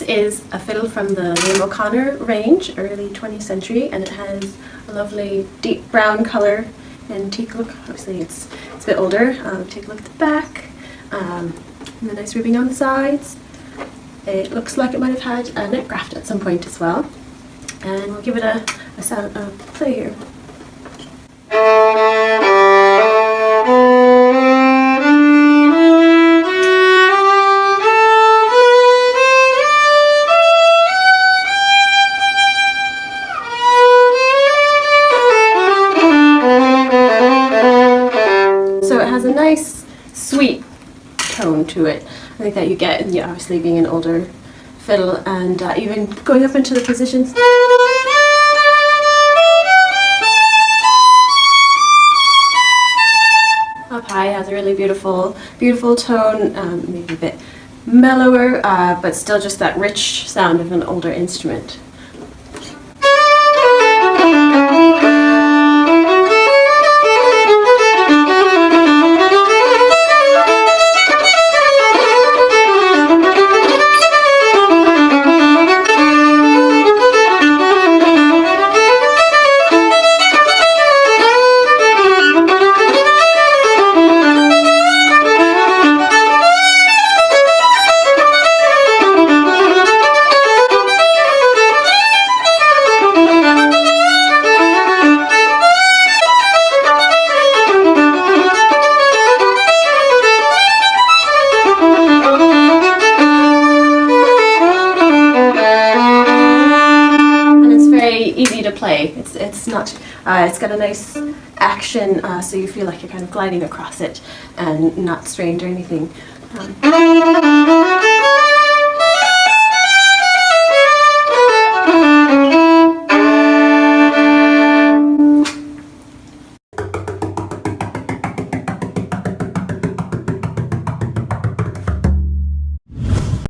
is a fiddle from the William O'Connor range, early 20th century, and it has a lovely deep brown colour and take a look. Obviously it's a bit older. Take a look at the back, and the nice ribbing on the sides. It looks like it might have had a neck graft at some point as well. And we'll give it a play here. So it has a nice sweet tone to it. I think that you get, obviously being an older fiddle, and even going up into the positions. Up high has a really beautiful tone, maybe a bit mellower, but still just that rich sound of an older instrument. Easy to play. It's not. It's got a nice action, so you feel like you're kind of gliding across it and not strained or anything.